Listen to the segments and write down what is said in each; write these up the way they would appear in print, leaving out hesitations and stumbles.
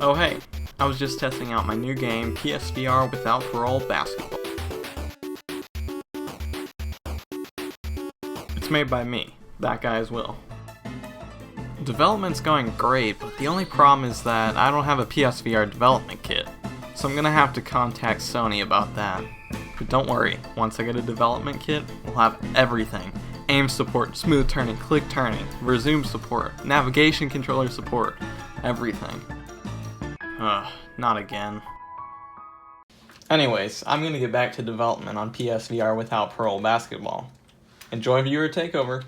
Oh hey, I was just testing out my new game, PSVR without Parole Basketball. It's made by me, that guy is Will. Development's going great, but the only problem is that I don't have a PSVR development kit, so I'm gonna have to contact Sony about that. But don't worry, once I get a development kit, we'll have everything. Aim support, smooth turning, click turning, resume support, navigation controller support, everything. Ugh, not again. Anyways, I'm gonna get back to development on PSVR without Parole Basketball. Enjoy viewer takeover.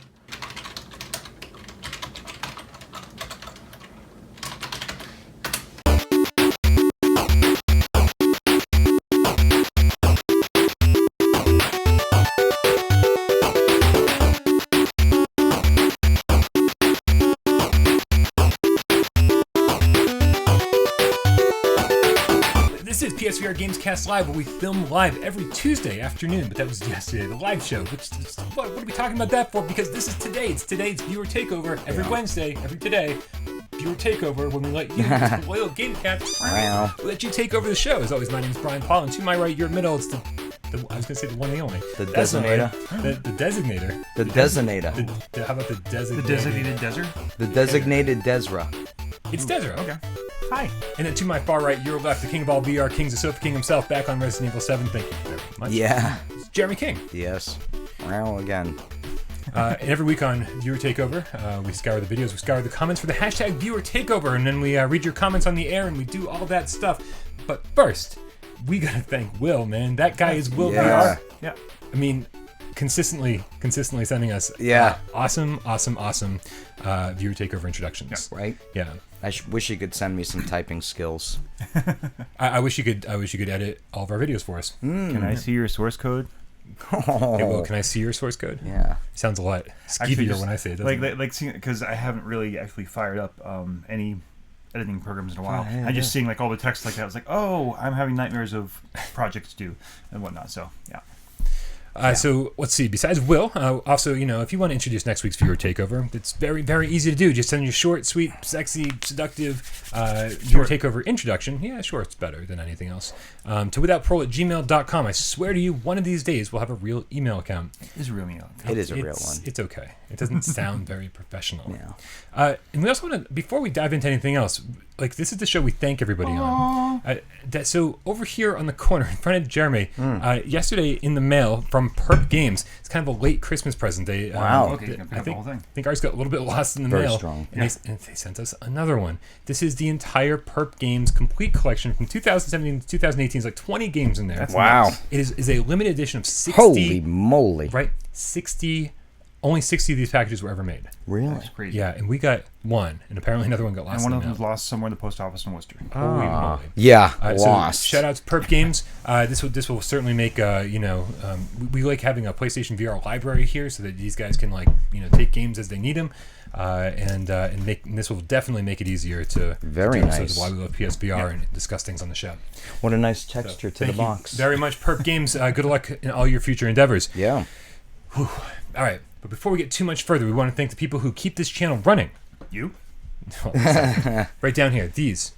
This is PSVR Gamescast Live, where we film live every Tuesday afternoon, but that was yesterday, the live show. What are we talking about that for? Because this is today. It's today's viewer takeover every Wednesday, today. Viewer takeover when we let you, the loyal Gamecast, we let you take over the show. As always, my name is Brian Paul, and to my right, your middle, it's I was going to say the one and only. The designator. The designator. The designator. How about the designated? The designated desert? The designated Desra. It's Desert, okay. Hi. And then to my far right, your left, the king of all VR kings, the Sofa King himself, back on Resident Evil 7. Thank you very much. Yeah. It's Jeremy King. Yes. Well, again. And every week on Viewer Takeover, we scour the videos, we scour the comments for the hashtag Viewer Takeover, and then we read your comments on the air, and we do all that stuff. But first, we gotta thank Will, man. That guy is Will VR. Yeah. I mean, consistently sending us awesome Viewer Takeover introductions. Right? Yeah. I wish you could send me some typing skills. I wish you could edit all of our videos for us. Can I see your source code? Oh. Hey, Will, can I see your source code? Yeah. Sounds a lot skeevier when I say it, doesn't it? Like seeing, because I haven't really actually fired up any editing programs in a while. Yeah, I just seeing like all the text like that. I was like, oh, I'm having nightmares of projects due and whatnot. So yeah. So let's see. Besides Will, also, if you want to introduce next week's viewer takeover, it's very, very easy to do. Just send your short, sweet, sexy, seductive viewer takeover introduction. Yeah, sure, it's better than anything else. To withoutparole@gmail.com. I swear to you, one of these days we'll have a real email account. It is a real email. It is a real one. It's okay. It doesn't sound very professional. Yeah. And we also want to, before we dive into anything else, this is the show we thank everybody on. So over here on the corner in front of Jeremy, yesterday in the mail from Perk Games, it's kind of a late Christmas present. Wow. Okay, I think ours got a little bit lost in the Very mail. strong. And they sent us another one. This is the entire Perk Games complete collection from 2017 to 2018. It's like 20 games in there. That's Wow. nice. It is a limited edition of 60. Holy moly. Right? Only 60 of these packages were ever made. Really? That's crazy. Yeah, and we got one, and apparently another one got lost. And one in of the them's mail. lost somewhere in the post office in Worcester. Holy moly. Yeah, So lost. shout out to Perk Games. This will certainly make we like having a PlayStation VR library here so that these guys can take games as they need them, and this will definitely make it easier to Very do episodes nice. of why we love PSVR and discuss things on the show. What a nice texture to the Thank you box. very much, Perk Games. Good luck in all your future endeavors. Yeah. Whew. All right, but before we get too much further, we want to thank the people who keep this channel running. You? Right down here. These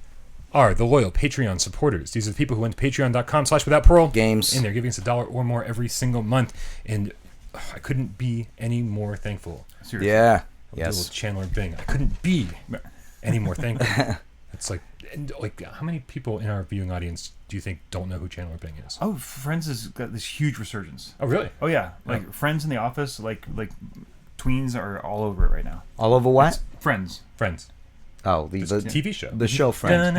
are the loyal Patreon supporters. These are the people who went to patreon.com/withoutparole Games. and they're giving us $1 or more every single month. And I couldn't be any more thankful. Seriously. Yeah. I'll deal with Yes. Chandler Bing. I couldn't be any more thankful. It's like how many people in our viewing audience do you think don't know who Chandler Bing is? Oh, Friends has got this huge resurgence. Oh, really? Oh yeah, like Friends in the Office, like tweens are all over it right now. All over what? Friends. Oh, the TV show. the show Friends.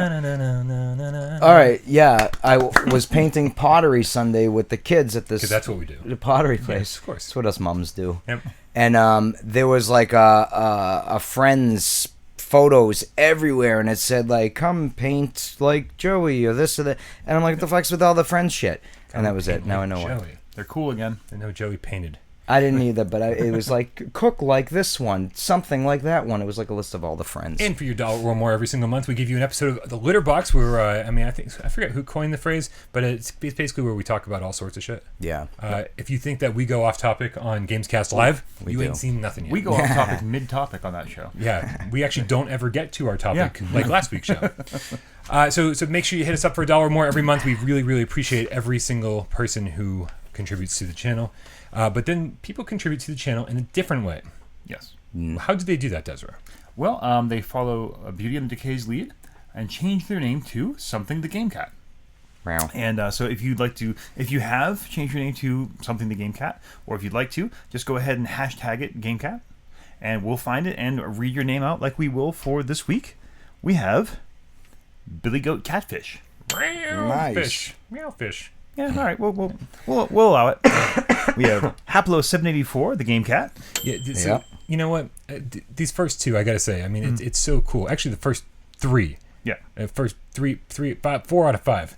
All All right, yeah. I was painting pottery Sunday with the kids at this Because that's what we do. the pottery place. of course. That's what us mums do. Yep. And there was like a friend's photos everywhere, and it said like, "Come paint like Joey" or this or that. And I'm like, "What the fuck's with all the Friends shit?" And that was it. Now I know why. Joey. They're cool again. I know Joey painted. I didn't either, but it was like cook like this one, something like that one. It was like a list of all the friends. And for your $1 or more every single month, we give you an episode of the Litter Box where, I forget who coined the phrase, but it's basically where we talk about all sorts of shit. Yeah. If you think that we go off topic on Gamescast Live, you ain't seen nothing yet. We go off topic mid-topic on that show. Yeah, we actually don't ever get to our topic like last week's show. So make sure you hit us up for $1 or more every month. We really, really appreciate every single person who contributes to the channel. But then people contribute to the channel in a different way. Yes. How do they do that, Desiree? Well, they follow Beauty and the Decay's lead and change their name to Something the Game Cat. Wow. And so if you have changed your name to Something the Game Cat, or if you'd like to, just go ahead and hashtag it GameCat, and we'll find it and read your name out like we will for this week. We have Billy Goat Catfish. Nice. Fish. Meow fish. Yeah, all right. We'll allow it. We have Haplo 784, the Game Cat. Yeah. So, you know what? These first two, I gotta say, I mean, it's so cool. Actually, the first three. Yeah. First three, 4 out of 5.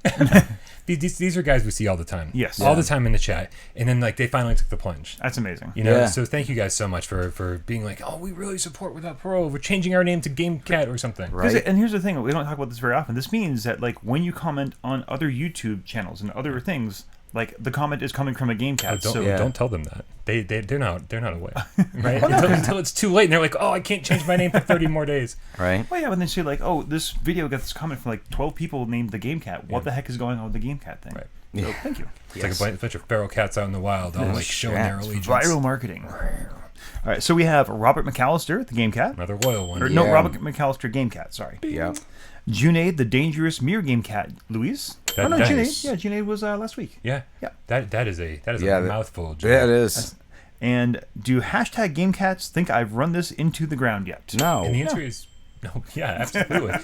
These are guys we see all the time. Yes. All the time in the chat, and then like they finally took the plunge. That's amazing. You know, Yeah. so thank you guys so much for being like, oh, we really support Without Parole. We're changing our name to GameCat or something. Right. And here's the thing: we don't talk about this very often. This means that like when you comment on other YouTube channels and other things, like the comment is coming from a Game Cat. Don't tell them that. They're not aware, right? until it's too late, and they're like, oh, I can't change my name for 30 more days. Right. Well, yeah, when they say like, oh, this video got this comment from like 12 people named the Game Cat. What the heck is going on with the Game Cat thing? Right. So, thank you. It's like a bunch of feral cats out in the wild, all like showing their allegiance. Viral marketing. All right, so we have Robert McAllister, the Game Cat. Another loyal one. Or no, Robert McAllister, Game Cat. Sorry. Yeah. Junaid, the dangerous mirror Game Cat. Louise. That Junaid. is- Yeah, Junaid was last week. Yeah. Yeah. That is a mouthful. Yeah, it is. And do hashtag Game Cats think I've run this into the ground yet? No. And the answer is no. Yeah, absolutely. But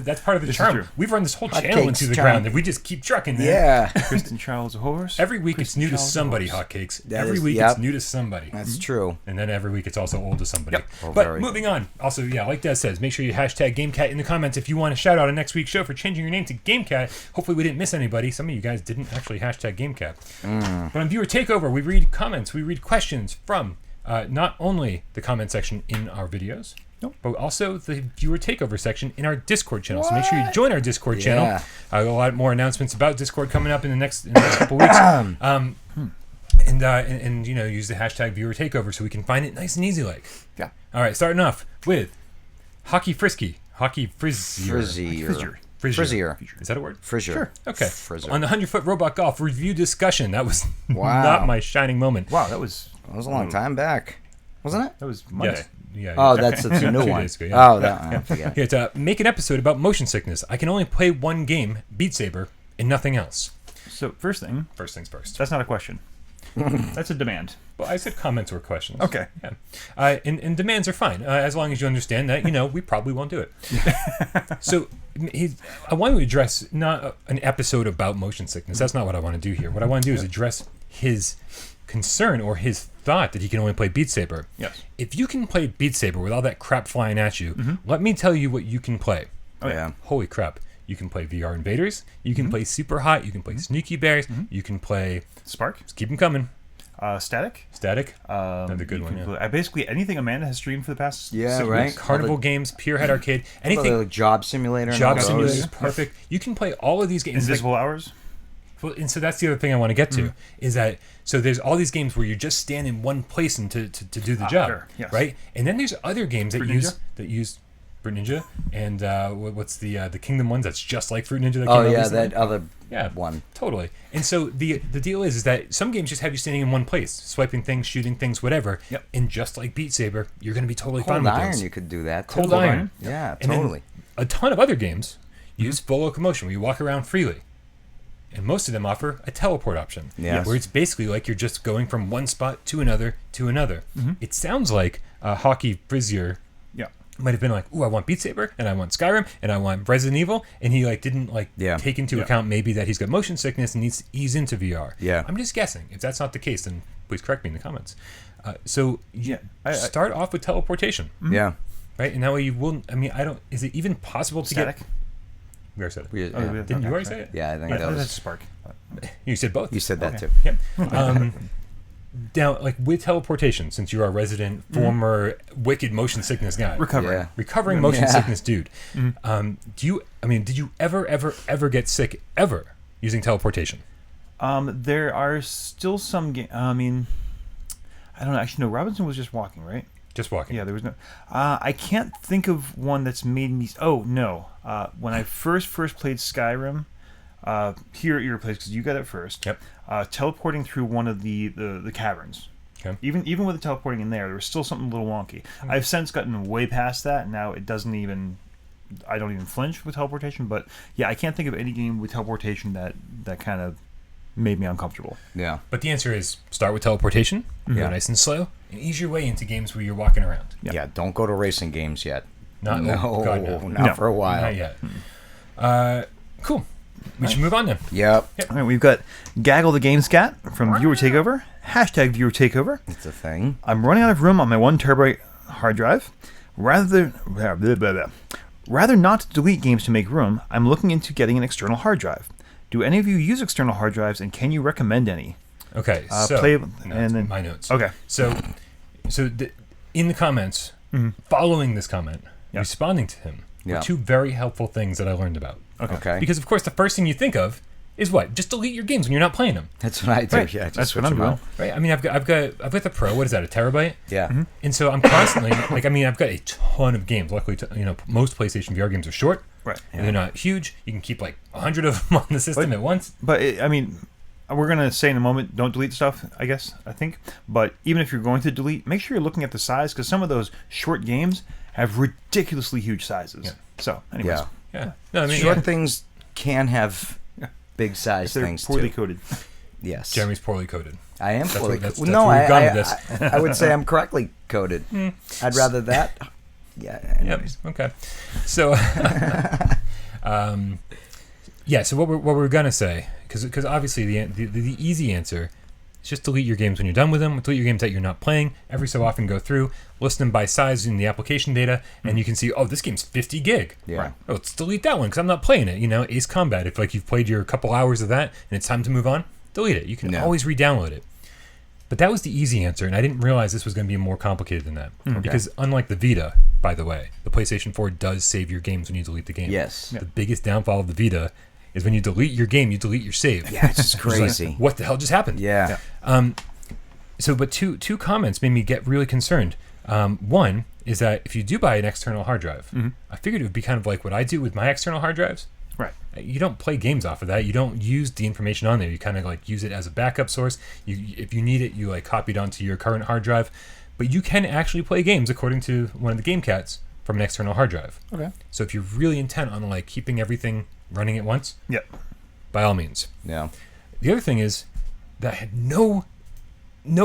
that's part of the This is charm. true. We've run this whole Hotcakes channel into the charm. ground, and we just keep trucking. Man. Yeah. Kristen Charles Horse. Every week it's new to Charles somebody. Horse. Hotcakes. That Every is- week yep. it's new to somebody. That's true. And then every week it's also old to somebody. Yep. Oh, But very moving on. Also, yeah, like Des says, make sure you hashtag GameCat in the comments if you want a shout out on next week's show for changing your name to GameCat. Hopefully we didn't miss anybody. Some of you guys didn't actually hashtag GameCat. But on Viewer Takeover, we read comments, we read questions from not only the comment section in our videos, but also the Viewer Takeover section in our Discord channel. So make sure you join our Discord channel. A lot more announcements about Discord coming up in the next couple weeks. And you know, use the hashtag Viewer Takeover so we can find it nice and easy like. Yeah. All right, starting off with Hockey Frizier. Frizzier. Is that a word? Frizzier. Sure. Okay. Frizzer. On the 100-foot robot golf review discussion. That was Wow. not my shining moment. Wow, that was a long time back, wasn't it? That was Monday. Yes. Yeah. Oh, that's a new 2 one. days ago, yeah. Oh, that one. I forget. Yeah, to make an episode about motion sickness. I can only play one game, Beat Saber, and nothing else. So first thing, First things first. that's not a question. That's a demand. Well, I said comments or questions. Okay. Yeah. And demands are fine, as long as you understand that, you know, we probably won't do it. So I want to address not an episode about motion sickness. That's not what I want to do here. What I want to do is address his concern or his thought that he can only play Beat Saber. Yes. If you can play Beat Saber with all that crap flying at you, let me tell you what you can play. Oh, yeah. Holy crap. You can play VR Invaders. You can play Super Hot. You can play Sneaky Bears. You can play... Spark. Just keep them coming. Static. Static. Another good you one, can yeah. play- basically anything Amanda has streamed for the past Yeah, 6 right. weeks. Carnival games, Pierhead Arcade, anything. Like Job Simulator. And Job all Simulator those. is perfect. You can play all of these games. Invisible Hours. Well, and so that's the other thing I want to get to is that so there's all these games where you just stand in one place and to do the job, sure, yes. right? And then there's other games that Fruit use Fruit Ninja and what's the Kingdom ones that's just like Fruit Ninja. That came Oh out yeah, recently? that other Yeah, one. Totally. And so the deal is that some games just have you standing in one place, swiping things, shooting things, whatever. Yep. And just like Beat Saber, you're going to be totally Cold fine with Iron, those. you could do that. Cold too. Iron. Yeah, And then totally. a ton of other games use full locomotion where you walk around freely. And most of them offer a teleport option. Yes. Where it's basically like you're just going from one spot to another to another. It sounds like Hockey Frizier Yeah. might have been like, ooh, I want Beat Saber, and I want Skyrim, and I want Resident Evil, and he like didn't like take into account maybe that he's got motion sickness and needs to ease into VR. Yeah. I'm just guessing. If that's not the case, then please correct me in the comments. So start off with teleportation, Yeah. right? And that way you won't. I mean, I don't. Is it even possible to Static. get? We already said it. We- Oh, yeah. yeah. Didn't you already say it? Yeah, I think that That's was. Spark. You said both. You said that Okay. too. Yep. down, like with teleportation, since you're a resident former wicked motion sickness guy, recovering motion sickness dude. Did you ever get sick ever using teleportation? There are still some. I don't know. Actually, no. Robinson was just walking, right? Just walking. Yeah, there was no. I can't think of one that's made me. Oh no! When I first played Skyrim, here at your place because you got it first. Yep. Teleporting through one of the caverns. Okay. Even with the teleporting in there was still something a little wonky. I've since gotten way past that, and now it doesn't even. I don't even flinch with teleportation. But yeah, I can't think of any game with teleportation that kind of made me uncomfortable. Yeah. But the answer is start with teleportation, go nice and slow, and ease your way into games where you're walking around. Yeah, don't go to racing games yet. Not for a while. Not yet. Cool. We should move on then. Yep. All right, we've got Gaggle the Games Cat from Viewer Takeover. # Viewer Takeover. It's a thing. I'm running out of room on my 1 terabyte hard drive. Rather not to delete games to make room, I'm looking into getting an external hard drive. Do any of you use external hard drives, and can you recommend any? Okay, my notes. Okay. So in the comments, following this comment, responding to him, were 2 very helpful things that I learned about. Okay. Because of course the first thing you think of is what? Just delete your games when you're not playing them. That's what I do. Right. Yeah, that's what I'm doing. Right. I mean, I've got the Pro. What is that? A terabyte? Yeah. And so I'm constantly I've got a ton of games. Luckily, most PlayStation VR games are short. Right. And they're not huge. You can keep like 100 of them on the system at once. But we're gonna say in a moment, don't delete stuff. I think. But even if you're going to delete, make sure you're looking at the size because some of those short games have ridiculously huge sizes. Yeah. So, anyways. Yeah. No, short things can have big size things poorly too. coded. Yes. Jeremy's poorly coded. I am poorly coded. coded. No, I would say I'm correctly coded. I'd rather that. Yeah. Anyways. Yep. Okay. So, so what we're gonna say, because obviously the easy answer is just delete your games when you're done with them. Delete your games that you're not playing. Every so often, go through, list them by size in the application data, and you can see, oh, this game's 50 gig. Yeah. Right. Oh, let's delete that one because I'm not playing it. Ace Combat. If you've played your couple hours of that and it's time to move on, delete it. You can always re-download it. But that was the easy answer, and I didn't realize this was going to be more complicated than that. Okay. Because unlike the Vita, by the way, the PlayStation 4 does save your games when you delete the game. Yes. The biggest downfall of the Vita is when you delete your game, you delete your save. Yeah, it's just crazy. Like, what the hell just happened? Yeah. But two comments made me get really concerned. One is that if you do buy an external hard drive, I figured it would be kind of like what I do with my external hard drives. Right. You don't play games off of that. You don't use the information on there. You kind of use it as a backup source. If you need it, you copy it onto your current hard drive. But you can actually play games according to one of the game cats from an external hard drive. Okay. So if you're really intent on keeping everything running at once, by all means. Yeah. The other thing is that I had no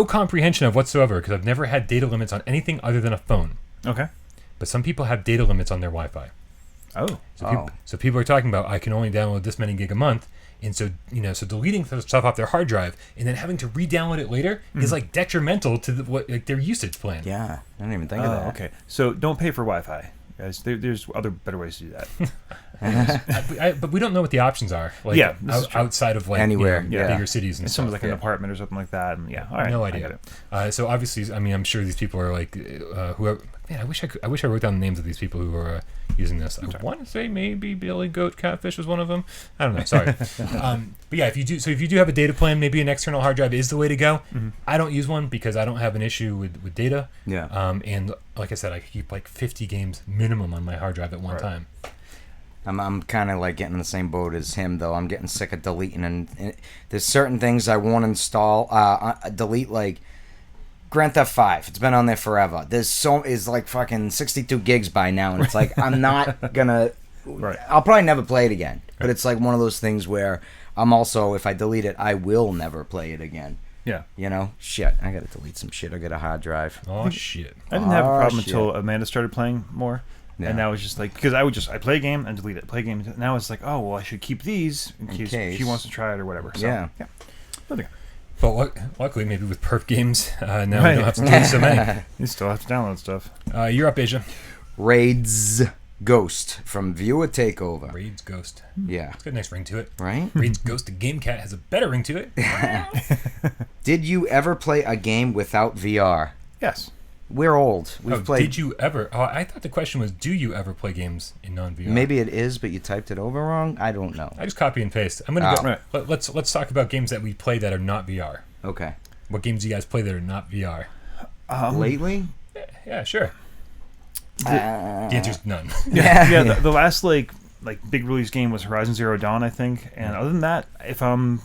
comprehension of whatsoever because I've never had data limits on anything other than a phone. Okay. But some people have data limits on their Wi-Fi. Oh. So people are talking about I can only download this many gig a month, and so deleting stuff off their hard drive and then having to re-download it later is detrimental to their usage plan. Yeah, I didn't even think of that. Okay, so don't pay for Wi-Fi, guys. There's other better ways to do that. But we don't know what the options are. Outside of anywhere, bigger cities and some stuff. an apartment or something like that. And all right, no idea. So obviously, I'm sure these people are whoever. Man, I wish I wrote down the names of these people who are using this. I want to say maybe Billy Goat Catfish was one of them. I don't know. Sorry. But yeah, if you do have a data plan, maybe an external hard drive is the way to go. I don't use one because I don't have an issue with data. Yeah. And like I said, I keep 50 games minimum on my hard drive at one time. I'm kind of getting in the same boat as him, though. I'm getting sick of deleting, and there's certain things I won't install, delete, Grand Theft 5. It's been on there forever. Is fucking 62 gigs by now, and it's I'm not gonna. Right. I'll probably never play it again. But it's one of those things where I'm also, if I delete it, I will never play it again. Yeah. Shit. I gotta delete some shit. I got a hard drive. Oh shit. I didn't have a problem until Amanda started playing more. Yeah. And now it's just because I play a game and delete it, play a game. Now it's I should keep these in case she wants to try it or whatever. So, yeah. But luckily, maybe with Perk Games, now we don't have to do so many. You still have to download stuff. You're up, Asia. Raids. Ghost from Viewer Takeover. Raid's Ghost. Yeah. It's got a nice ring to it. Right? Raid's Ghost, the game cat, has a better ring to it. Did you ever play a game without VR? Yes. We're old. We've played. Did you ever? Oh, I thought the question was, do you ever play games in non-VR? Maybe it is, but you typed it over wrong. I don't know. I just copy and paste. I'm gonna go. Right. Let's talk about games that we play that are not VR. Okay. What games do you guys play that are not VR? Lately? Yeah, sure. The answer's none. Yeah. The last like big release game was Horizon Zero Dawn, I think. And other than that, if I'm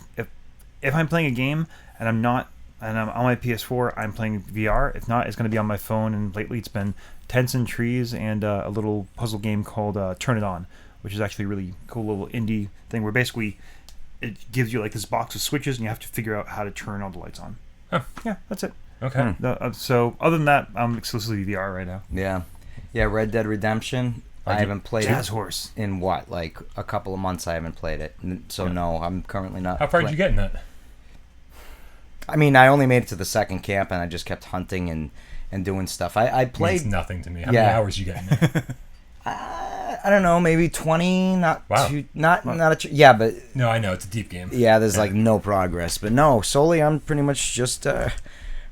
playing a game and I'm on my PS4, I'm playing VR. If not, it's going to be on my phone. And lately, it's been Tents and Trees and a little puzzle game called Turn It On, which is actually a really cool little indie thing where basically it gives you like this box of switches and you have to figure out how to turn all the lights on. Huh. Yeah, that's it. Okay. So other than that, I'm exclusively VR right now. Yeah. Red Dead Redemption. I haven't played Jazz it Horse. in what, like a couple of months. I haven't played it, so no, I'm currently not. How far did you get in that? I mean, I only made it to the second camp, and I just kept hunting and doing stuff. I played. It's nothing to me. How many hours you get in it? I don't know, maybe 20. Not wow. too. Not yeah, but no, I know it's a deep game. yeah, there's like no progress, but no, solely I'm pretty much just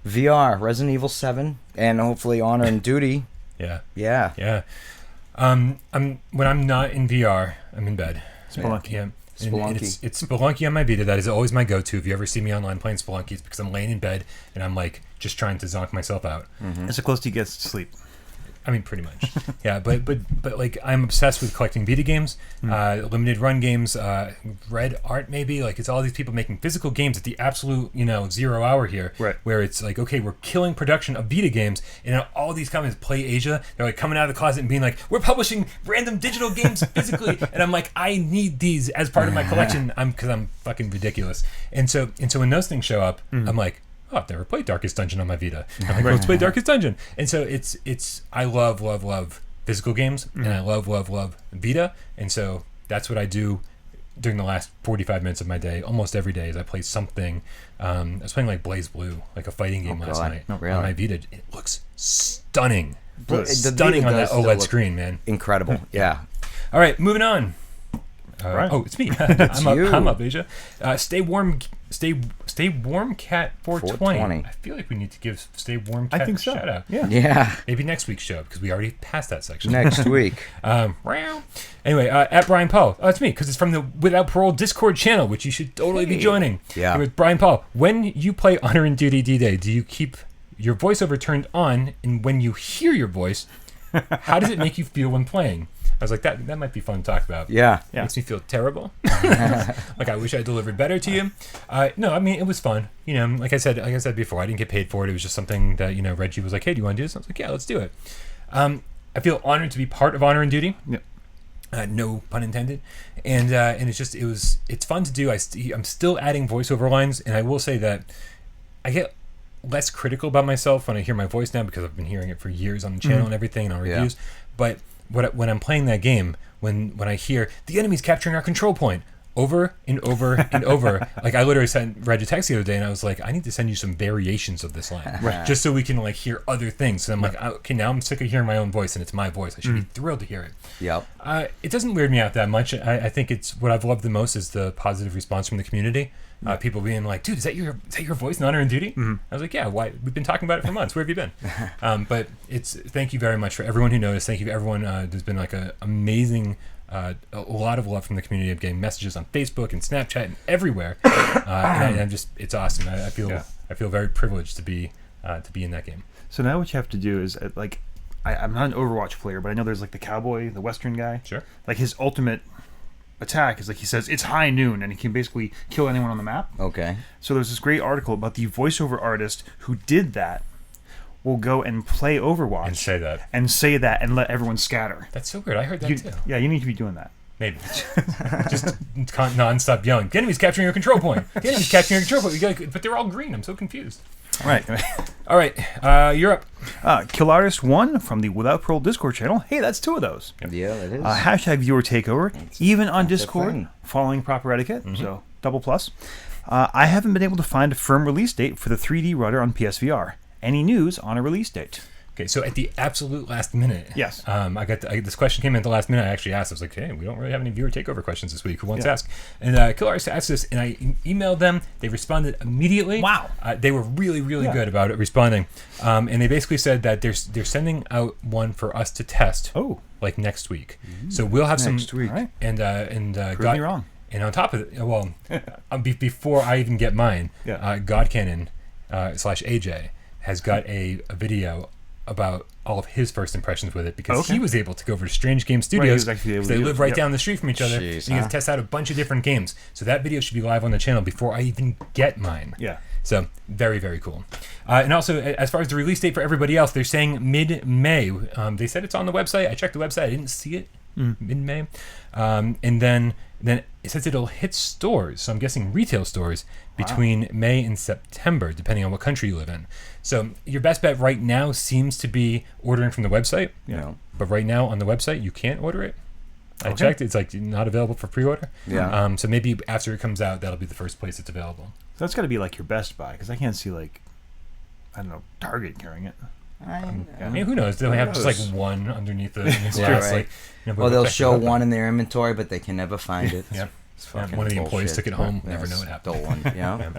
VR, Resident Evil 7, and hopefully Honor and Duty. Yeah. When I'm not in VR, I'm in bed. Spelunky. Yeah. Spelunky. And it's Spelunky on my Vita. That is always my go-to. If you ever see me online playing Spelunky, it's because I'm laying in bed and I'm like just trying to zonk myself out. It's the closest he gets to sleep. I mean, pretty much. Yeah, but like I'm obsessed with collecting Vita games, limited run games, Red Art maybe. Like it's all these people making physical games at the absolute 0 hour here, right? Where it's like, okay, we're killing production of Vita games, and all these companies, Play Asia, they're like coming out of the closet and being like, we're publishing random digital games physically, and I'm like, I need these as part of my collection. Because I'm fucking ridiculous, and so when those things show up, I'm like, oh, I've never played Darkest Dungeon on my Vita. I'm like, let's play Darkest Dungeon. And so it's I love physical games, and I love Vita, and so that's what I do during the last 45 minutes of my day. Almost every day is I play something. I was playing like Blaze Blue, like a fighting game last night on my Vita. It looks stunning. Stunning on that OLED screen, man. Incredible. Yeah. All right, moving on. Right. Oh, it's me. It's I'm up, Asia. Stay warm, Cat 420. I feel like we need to give Stay Warm Cat a shout out. Yeah. Maybe next week's show because we already passed that section. Next week. Anyway, at Brian Paul. Oh, it's me because it's from the Without Parole Discord channel, which you should totally be joining. Yeah. With Brian Paul. When you play Honor and Duty D-Day, do you keep your voiceover turned on? And when you hear your voice, how does it make you feel when playing? I was like, that might be fun to talk about. Yeah. Makes me feel terrible. Like I wish I delivered better to you. No, I mean it was fun. Like I said before, I didn't get paid for it. It was just something that Reggie was like, hey, do you want to do this? I was like, yeah, let's do it. I feel honored to be part of Honor and Duty. Yeah. No pun intended. And it's fun to do. I'm still adding voiceover lines, and I will say that I get less critical about myself when I hear my voice now because I've been hearing it for years on the channel and everything and on reviews. But when I'm playing that game, when I hear the enemy's capturing our control point over and over and over, like I literally sent Reg a text the other day and I was like, I need to send you some variations of this line, just so we can like hear other things. So I'm like, okay, now I'm sick of hearing my own voice and it's my voice. I should be thrilled to hear it. Yep. It doesn't weird me out that much. I think it's what I've loved the most is the positive response from the community. People being like, dude, is that your voice in Honor and Duty? I was like, yeah, why? We've been talking about it for months. Where have you been? But thank you very much for everyone who noticed. Thank you to everyone. There's been like an amazing, a lot of love from the community of getting messages on Facebook and Snapchat and everywhere. And it's awesome. I feel very privileged to be in that game. So now what you have to do is like, I'm not an Overwatch player, but I know there's like the cowboy, the Western guy. Sure. Like his ultimate attack is like he says it's high noon and he can basically kill anyone on the map. Okay. So there's this great article about the voiceover artist who did that will go and play Overwatch and say that and let everyone scatter. That's so weird. I heard that too. Yeah, you need to be doing that. Maybe. Just non-stop yelling. The enemy's capturing your control point. The enemy's capturing your control point. But they're all green. I'm so confused. Right. All right. You're up. Kill Artist 1 from the Without Parole Discord channel. Hey, that's 2 of those. Yeah, it is. Hashtag viewer takeover. Even on Discord, following proper etiquette. So, double plus. I haven't been able to find a firm release date for the 3D Rudder on PSVR. Any news on a release date? Okay, so at the absolute last minute, Yes. I got this question came in at the last minute. I actually asked. I was like, "Hey, we don't really have any viewer takeover questions this week. Who wants to ask?" And Killer Artist asked this, and I emailed them. They responded immediately. Wow. They were really, really good about it responding, and they basically said that they're sending out one for us to test. Oh. Like next week. So we'll have Next some. week. All right. And Prove me wrong. And on top of it, well, before I even get mine, God Cannon / AJ has got a video about all of his first impressions with it because he was able to go over to Strange Game Studios because they live right down the street from each other. Jeez, and you can test out a bunch of different games. So that video should be live on the channel before I even get mine. Yeah. So very, very cool. And also, as far as the release date for everybody else, they're saying mid-May. They said it's on the website. I checked the website. I didn't see it. Mid-May. And then it says it'll hit stores. So I'm guessing retail stores between May and September, depending on what country you live in. So your best bet right now seems to be ordering from the website. Yeah. But right now on the website, you can't order it. I checked. It's like not available for pre-order. Yeah. So maybe after it comes out, that'll be the first place it's available. So that's got to be like your Best Buy because I can't see like, I don't know, Target carrying it. I mean, who knows? They'll have just like one underneath the glass. right. Like, Well, they'll show one in their inventory, but they can never find it. Yep. It's fucking One of the employees bullshit. took it home. Yeah, Never know what happened. Stolen. Yeah. All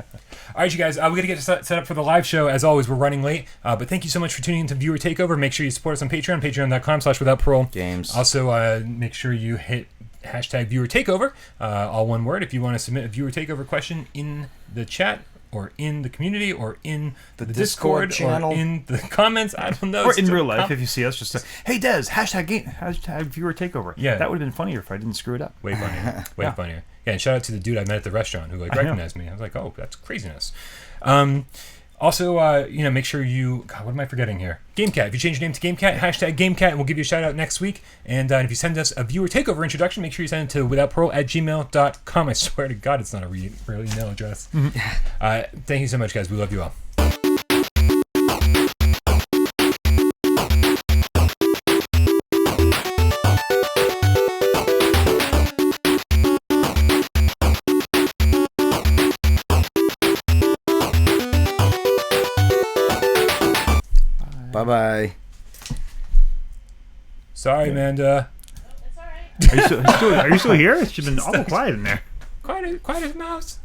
right, you guys. We got to get set up for the live show. As always, we're running late. But thank you so much for tuning into Viewer Takeover. Make sure you support us on Patreon, patreon.com/withoutparole. Games. Also, make sure you hit hashtag Viewer Takeover, all one word, if you want to submit a Viewer Takeover question in the chat or in the community or in the Discord channel or in the comments. I don't know. Or in real life, if you see us, just say, "Hey, Des, hashtag viewer takeover." Yeah. That would have been funnier if I didn't screw it up. Way funnier. Way funnier. Yeah, and shout out to the dude I met at the restaurant who recognized me. I was like, oh, that's craziness. Also, make sure you... God, what am I forgetting here? GameCat. If you change your name to GameCat, hashtag GameCat, and we'll give you a shout out next week. And if you send us a viewer takeover introduction, make sure you send it to withoutparole@gmail.com. I swear to God, it's not a real email address. Thank you so much, guys. We love you all. Bye-bye. Sorry, Amanda. Are you still here? It's been awful quiet in there. Quiet as a mouse.